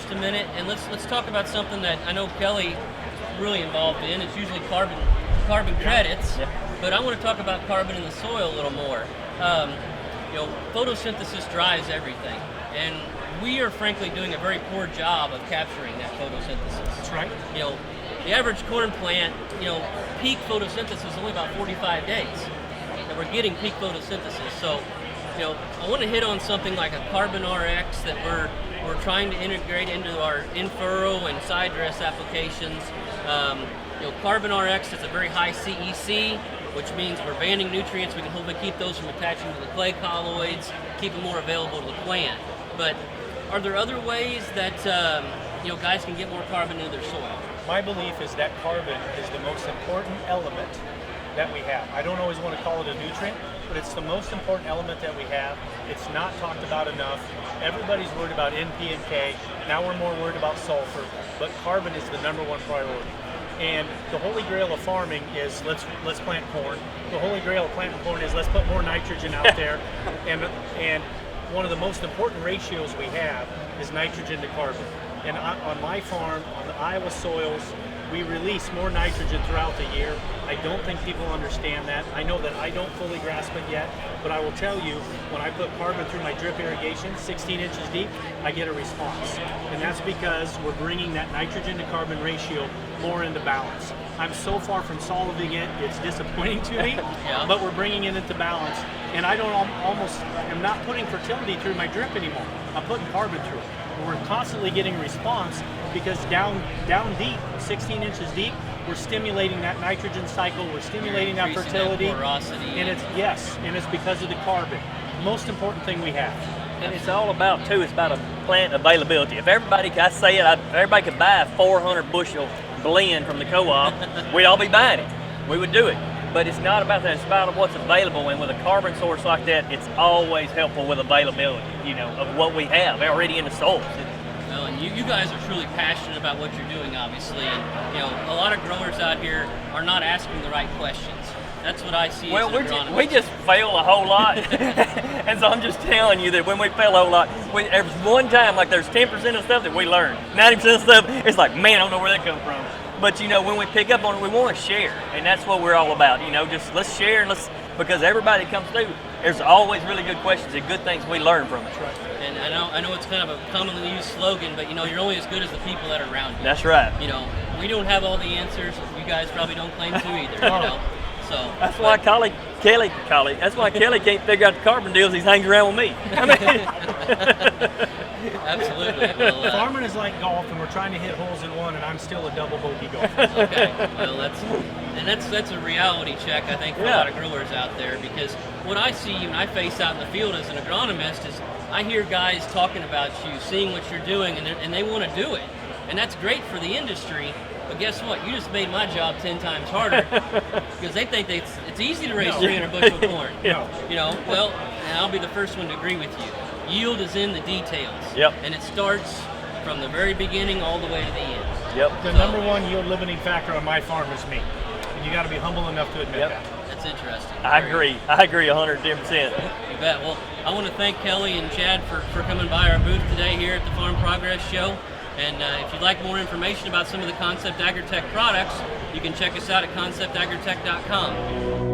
just a minute, and let's talk about something that I know Kelly really involved in. It's usually carbon credits, but I want to talk about carbon in the soil a little more. Photosynthesis drives everything, and we are frankly doing a very poor job of capturing that photosynthesis. That's right. The average corn plant, peak photosynthesis is only about 45 days, and we're getting peak photosynthesis. So, I want to hit on something like a Carbon RX that we're trying to integrate into our in-furrow and side dress applications. Carbon RX is a very high CEC, which means we're banning nutrients. We can hopefully keep those from attaching to the clay colloids, keep them more available to the plant. But are there other ways that guys can get more carbon into their soil? My belief is that carbon is the most important element that we have. I don't always want to call it a nutrient, but it's the most important element that we have. It's not talked about enough. Everybody's worried about NP and K. Now we're more worried about sulfur, but carbon is the #1 priority. And the holy grail of farming is let's plant corn. The holy grail of planting corn is let's put more nitrogen out there. And one of the most important ratios we have is nitrogen to carbon. And on my farm, on the Iowa soils, we release more nitrogen throughout the year. I don't think people understand that. I know that I don't fully grasp it yet, but I will tell you, when I put carbon through my drip irrigation, 16 inches deep, I get a response. And that's because we're bringing that nitrogen to carbon ratio more into balance. I'm so far from solving it, it's disappointing to me, but we're bringing it into balance. And I am not putting fertility through my drip anymore. I'm putting carbon through it. We're constantly getting response because down deep, 16 inches deep, we're stimulating that nitrogen cycle, we're stimulating that fertility. That porosity. And it's because of the carbon. Most important thing we have. And it's all about, too, it's about a plant availability. If everybody, if everybody could buy a 400 bushel blend from the co-op, we'd all be buying it. We would do it. But it's not about that, it's about what's available, and with a carbon source like that, it's always helpful with availability, of what we have already in the soil. Well, and you guys are truly passionate about what you're doing, obviously, and a lot of growers out here are not asking the right questions. That's what I see as an agronomist. We just fail a whole lot, and so I'm just telling you that when we fail a whole lot, there's one time, like there's 10% of stuff that we learn. 90% of stuff, it's like, man, I don't know where that comes from. But when we pick up on it, we want to share, and that's what we're all about. Just let's share, and because everybody comes through, there's always really good questions and good things we learn from it. That's right. And I know it's kind of a commonly used slogan, but you're only as good as the people that are around you. That's right. We don't have all the answers. You guys probably don't claim to either. So that's why Kelly. That's why Kelly can't figure out the carbon deals. He hangs around with me. Absolutely. Well, farming is like golf, and we're trying to hit holes in one, and I'm still a double bogey golfer. Okay. Well, that's a reality check, I think, for a lot of growers out there, because what I see when I face out in the field as an agronomist is I hear guys talking about you, seeing what you're doing, and they want to do it, and that's great for the industry. But guess what? You just made my job 10 times harder because they think it's easy to raise 300 bushel of corn. Well, and I'll be the first one to agree with you. Yield is in the details. Yep. And it starts from the very beginning all the way to the end. Yep. The #1 yield limiting factor on my farm is me. And you got to be humble enough to admit that. That's interesting. I agree 110%. You bet. Well, I want to thank Kelly and Chad for coming by our booth today here at the Farm Progress Show. And if you'd like more information about some of the Concept AgriTek products, you can check us out at conceptagritech.com.